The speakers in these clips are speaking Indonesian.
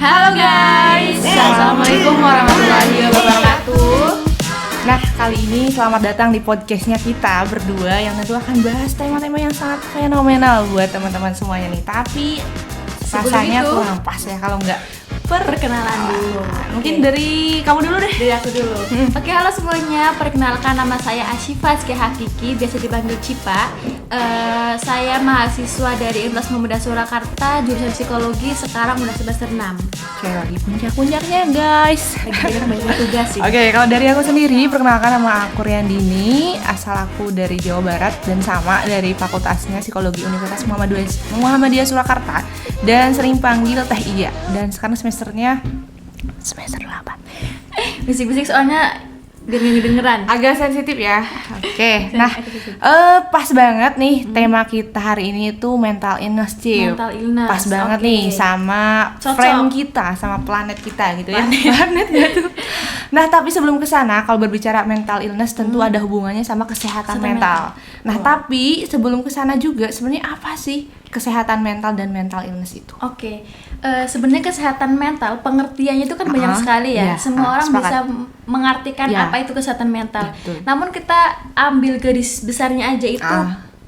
Halo guys, Assalamualaikum warahmatullahi wabarakatuh. Nah, kali ini selamat datang di podcastnya kita berdua yang tentu akan bahas tema-tema yang sangat fenomenal buat teman-teman semuanya nih. Tapi rasanya kurang pas ya kalau nggak perkenalan dulu. Mungkin dari kamu dulu deh. Dari aku dulu. Oke, halo semuanya. Perkenalkan, nama saya Asyifa Rizky Hakiki, biasa dipanggil Cipa. Saya mahasiswa dari Universitas Muhammadiyah Surakarta, jurusan psikologi, sekarang udah semester 6. Oke, lagi puncak-puncaknya guys. Lagi banyak tugas sih. Oke, kalau dari aku sendiri, perkenalkan nama aku Riandini. Asal aku dari Jawa Barat dan sama dari Fakultasnya Psikologi Universitas Muhammadiyah Surakarta. Dan sering panggil Teh Iya. Dan sekarang semesternya semester 8. Bisik-bisik soalnya biar ngedengeran. Agak sensitif ya. Oke. Nah, pas banget nih tema kita hari ini itu mental illness, Cip. Mental illness. Pas banget nih sama Cocok. friend kita, sama planet kita gitu ya. Planet gitu. Nah, tapi sebelum ke sana kalau berbicara mental illness tentu ada hubungannya sama kesehatan mental. Nah, tapi sebelum ke sana juga sebenarnya apa sih kesehatan mental dan mental illness itu? Oke, sebenarnya kesehatan mental pengertiannya itu kan banyak sekali ya. Semua orang sepakat. bisa mengartikan apa itu kesehatan mental. Betul. Namun kita ambil garis besarnya aja itu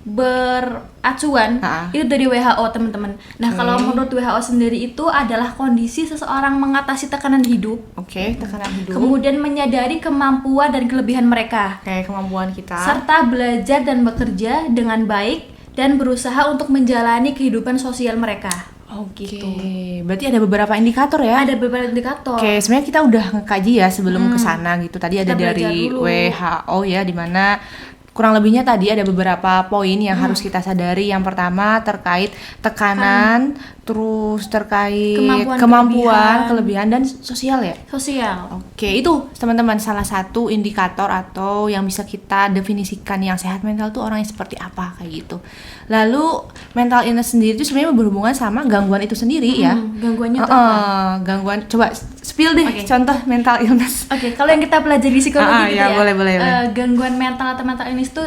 beracuan itu dari WHO, teman-teman. Nah, kalau menurut WHO sendiri itu adalah kondisi seseorang mengatasi tekanan hidup. Oke, tekanan hidup. Kemudian menyadari kemampuan dan kelebihan mereka. Kayak kemampuan kita. Serta belajar dan bekerja dengan baik dan berusaha untuk menjalani kehidupan sosial mereka. Oke, berarti ada beberapa indikator ya? Ada beberapa indikator. Oke, sebenarnya kita udah ngekaji ya sebelum kesana gitu. Tadi ada dari WHO ya, di mana kurang lebihnya tadi ada beberapa poin yang harus kita sadari. Yang pertama terkait tekanan, terus terkait kemampuan, kelebihan dan sosial ya? Sosial. Oke, itu teman-teman salah satu indikator atau yang bisa kita definisikan yang sehat mental tuh orang yang seperti apa kayak gitu. Lalu mental illness sendiri itu sebenarnya berhubungan sama gangguan itu sendiri ya. Gangguannya itu apa? Gangguan, coba spill deh contoh mental illness. Oke, kalau yang kita pelajari di psikologi gitu ya. Boleh. Gangguan mental atau mental illness itu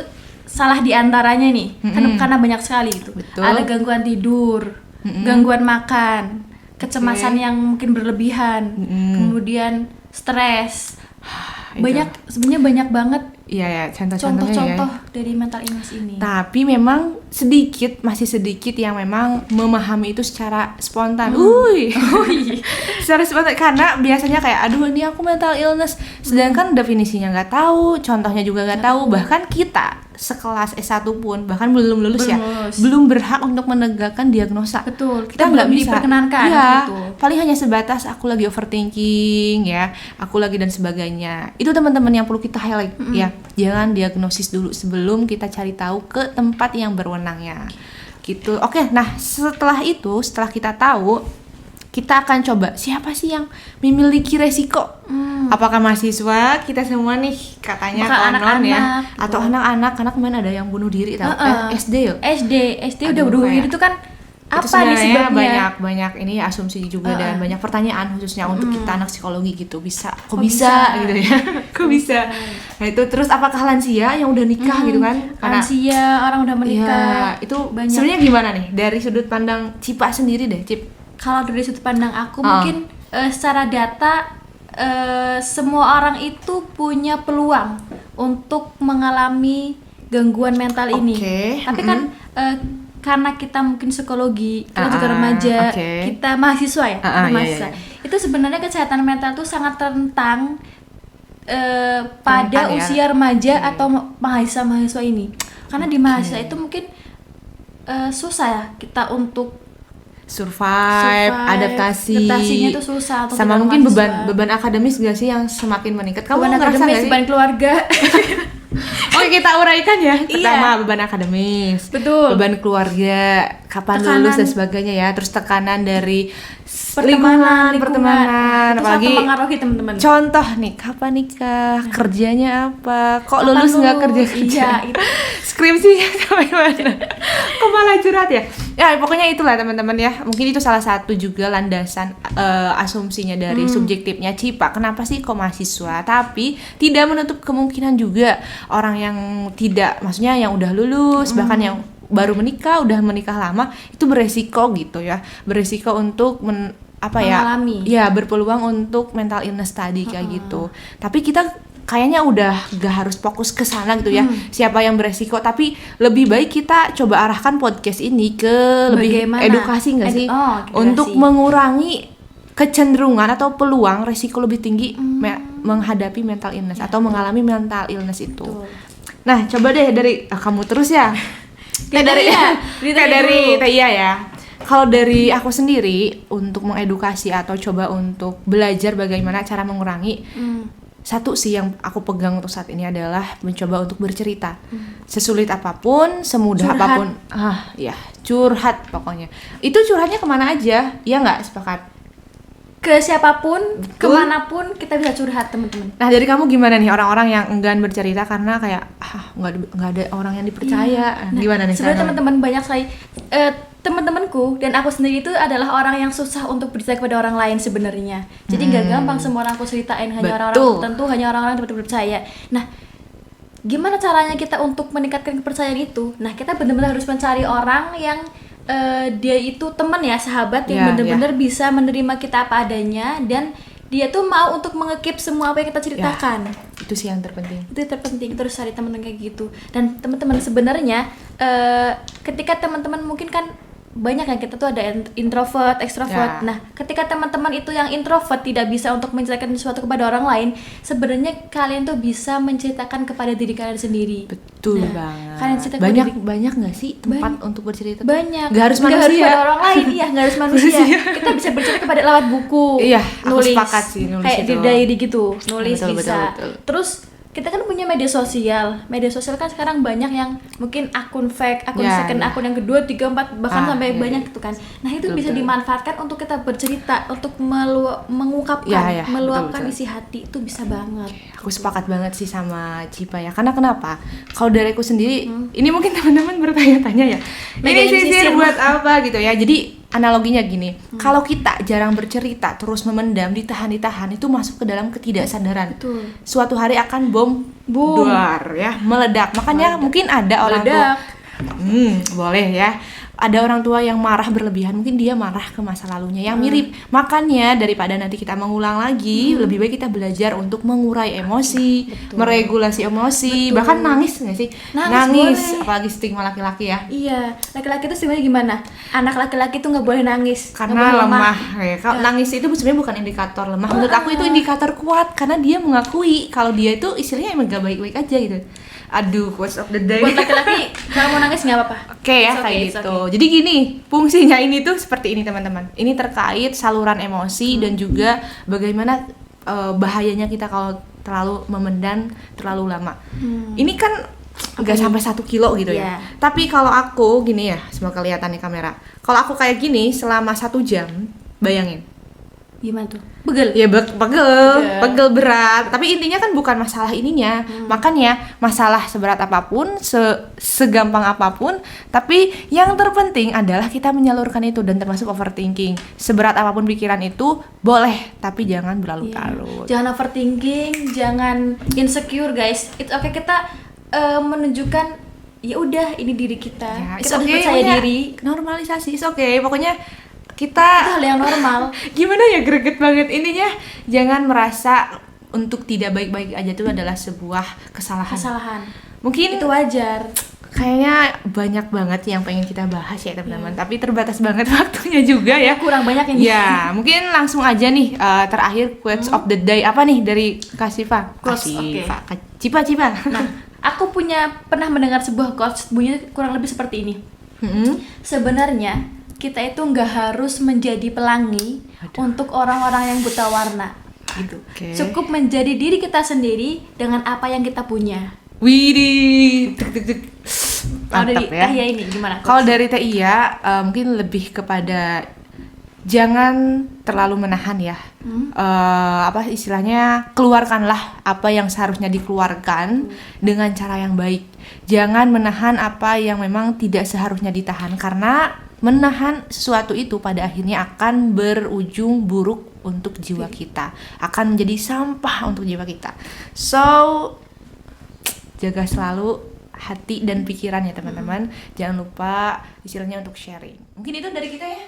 salah diantaranya nih, karena banyak sekali gitu. Betul. Ada gangguan tidur, gangguan makan, kecemasan yang mungkin berlebihan, kemudian stres. Sebenarnya banyak banget Iya, contoh-contohnya contoh ya. dari mental illness ini. Tapi memang masih sedikit yang memang memahami itu secara spontan. Secara spontan, karena biasanya kayak aduh ini aku mental illness, sedangkan definisinya nggak tahu, contohnya juga nggak tahu. Bahkan kita sekelas S1 pun bahkan belum lulus ya, belum berhak untuk menegakkan diagnosa. Betul, kita nggak bisa diperkenankan gitu. Paling hanya sebatas aku lagi overthinking ya, aku lagi dan sebagainya. Itu teman-teman yang perlu kita highlight ya. Jangan diagnosis dulu sebelum kita cari tahu ke tempat yang berwenangnya. Gitu. Oke, nah setelah kita tahu, kita akan coba siapa sih yang memiliki resiko. Apakah mahasiswa kita semua nih katanya konon ya, atau anak-anak, karena kemarin ada yang bunuh diri SD ya? SD udah bunuh diri itu kan itu apa nih sebabnya? banyak ini asumsi juga dan banyak pertanyaan khususnya untuk kita anak psikologi gitu. Kok bisa gitu ya? Kok bisa? Nah itu terus apakah lansia yang udah nikah gitu kan? Lansia, orang udah menikah. Ya, itu sebenarnya gimana nih dari sudut pandang Cipa sendiri deh, Cip? Kalau dari sudut pandang aku mungkin secara data semua orang itu punya peluang untuk mengalami gangguan mental ini. Tapi kan karena kita mungkin psikologi, kita juga remaja, kita mahasiswa ya, mahasiswa. Itu sebenarnya kesehatan mental itu sangat rentan pada usia remaja atau mahasiswa ini. Karena di mahasiswa itu mungkin susah ya kita untuk survive, adaptasinya itu susah sama mungkin beban akademis gak sih yang semakin meningkat? Kamu ngerasa gak sih? Beban keluarga. Oke, kita uraikan ya. Pertama beban akademis, beban keluarga, kapan lulus dan sebagainya ya. Terus tekanan dari pertemanan, apalagi mempengaruhi teman-teman. Contoh nih, kapan nikah, kerjanya apa, kok lulus nggak kerja. Itu. Skripsinya sampai mana? Kok malah curhat ya? Ya pokoknya itulah teman-teman ya. Mungkin itu salah satu juga landasan asumsinya dari subjektifnya Cipa. Kenapa sih kok mahasiswa? Tapi tidak menutup kemungkinan juga orang yang tidak, maksudnya yang udah lulus, bahkan yang baru menikah, udah menikah lama, itu beresiko gitu ya. Beresiko untuk mengalami. Ya berpeluang untuk mental illness tadi kayak gitu. Tapi kita kayaknya udah gak harus fokus ke sana gitu ya. Siapa yang beresiko, tapi lebih baik kita coba arahkan podcast ini ke lebih Bagaimana? edukasi nggak sih? Edukasi. Untuk mengurangi kecenderungan atau peluang resiko lebih tinggi menghadapi mental illness atau mengalami mental illness itu. Betul. Nah, coba deh dari kamu terus ya. dari Tia ya. Kalau dari aku sendiri untuk mengedukasi atau coba untuk belajar bagaimana cara mengurangi, satu sih yang aku pegang untuk saat ini adalah mencoba untuk bercerita. Sesulit apapun, semudah Curhat. apapun, curhat pokoknya. Itu curhatnya kemana aja, ya nggak, sepakat? Ke siapapun, Betul. kemanapun kita bisa curhat, teman-teman. Nah, dari kamu gimana nih orang-orang yang enggan bercerita karena kayak nggak ada orang yang dipercaya? Nah, Gimana nih? sebenarnya cara? teman-teman banyak sekali teman-temanku dan aku sendiri itu adalah orang yang susah untuk bercerita kepada orang lain sebenarnya. Jadi nggak gampang semua orang aku ceritain, hanya Betul. orang-orang tertentu, hanya orang-orang yang betul-betul percaya. Nah, gimana caranya kita untuk meningkatkan kepercayaan itu? Nah, kita benar-benar harus mencari orang yang dia itu teman ya, sahabat yang benar-benar bisa menerima kita apa adanya dan dia tuh mau untuk mengekip semua apa yang kita ceritakan. Itu sih yang terpenting. Itu terpenting, terus cari teman kayak gitu. Dan teman-teman sebenarnya ketika teman-teman mungkin kan banyak kan, kita tuh ada introvert, extrovert. Nah, ketika teman-teman itu yang introvert tidak bisa untuk menceritakan sesuatu kepada orang lain, sebenarnya kalian tuh bisa menceritakan kepada diri kalian sendiri. Betul banget. Kalian cerita kepada banyak nggak sih tempat untuk bercerita? Banyak. Gak harus Nggak manusia. pada orang lain, iya, nggak harus manusia. Kita bisa bercerita kepada lewat buku. Iya, aku sepakat sih nulis kayak itu. di diary gitu, nulis Betul, bisa. betul. Terus kita kan punya media sosial. Media sosial kan sekarang banyak yang mungkin akun fake, akun second, akun yang kedua, 3, 4 bahkan sampai banyak gitu kan. Nah, itu bisa dimanfaatkan untuk kita bercerita, untuk mengungkapkan, meluapkan isi hati, itu bisa banget. Aku sepakat banget sih sama Cipa ya. Karena kenapa? Kalau dari aku sendiri, ini mungkin teman-teman bertanya-tanya ya. Ini sisir buat apa gitu ya. Jadi analoginya gini, kalau kita jarang bercerita, terus memendam, ditahan, itu masuk ke dalam ketidaksadaran. Betul. Suatu hari akan Boom. duar ya, meledak. Makanya mungkin ada orang tua, boleh ya. Ada orang tua yang marah berlebihan, mungkin dia marah ke masa lalunya yang mirip. Makanya daripada nanti kita mengulang lagi, lebih baik kita belajar untuk mengurai emosi, meregulasi emosi, bahkan nangis nggak sih? Nangis boleh. Apalagi stigma laki-laki ya. Iya, laki-laki itu sebenarnya gimana? Anak laki-laki tuh nggak boleh nangis, nggak Karena boleh lemah. Ya. Kalau nangis itu sebenarnya bukan indikator lemah. Menurut aku itu indikator kuat karena dia mengakui kalau dia itu istilahnya emang gak baik-baik aja gitu. Aduh, quotes of the day. Buat laki-laki kalau mau nangis nggak apa-apa. Oke ya, It's okay, kayak it's gitu. Jadi gini, fungsinya ini tuh seperti ini teman-teman. Ini terkait saluran emosi dan juga bagaimana bahayanya kita kalau terlalu memendam terlalu lama. Ini kan nggak sampai 1 kilo gitu ya. Tapi kalau aku gini ya, semoga kelihatan nih kamera. Kalau aku kayak gini selama 1 jam, bayangin. Gimana tuh? Pegel? Ya pegel berat. Tapi intinya kan bukan masalah ininya. Makanya masalah seberat apapun, segampang apapun, tapi yang terpenting adalah kita menyalurkan itu dan termasuk overthinking. Seberat apapun pikiran itu boleh, tapi jangan berlarut-larut. Jangan overthinking, jangan insecure guys. It's okay kita menunjukkan ya udah ini diri kita. Ya, Kita harus percaya diri. Normalisasi, okay. Pokoknya Itu kita hal yang normal. gimana ya, greget banget ininya. Jangan merasa untuk tidak baik-baik aja itu adalah sebuah kesalahan. Mungkin Itu wajar. kayaknya banyak banget yang pengen kita bahas ya teman-teman, tapi terbatas banget waktunya juga ya. Kurang banyak ini. Ya, mungkin langsung aja nih terakhir quotes of the day apa nih dari Kak Siva? Cipa. Nah, aku pernah mendengar sebuah quotes bunyinya kurang lebih seperti ini. Sebenarnya kita itu nggak harus menjadi pelangi untuk orang-orang yang buta warna. Gitu. Cukup menjadi diri kita sendiri dengan apa yang kita punya. Widih, mantap ya. Iya ini gimana? Kalau dari Teh Iya, mungkin lebih kepada jangan terlalu menahan ya. Apa istilahnya, keluarkanlah apa yang seharusnya dikeluarkan dengan cara yang baik. Jangan menahan apa yang memang tidak seharusnya ditahan, karena menahan sesuatu itu pada akhirnya akan berujung buruk untuk jiwa kita, akan menjadi sampah untuk jiwa kita. So, jaga selalu hati dan pikiran ya teman-teman. Jangan lupa istilahnya untuk sharing. Mungkin itu dari kita ya.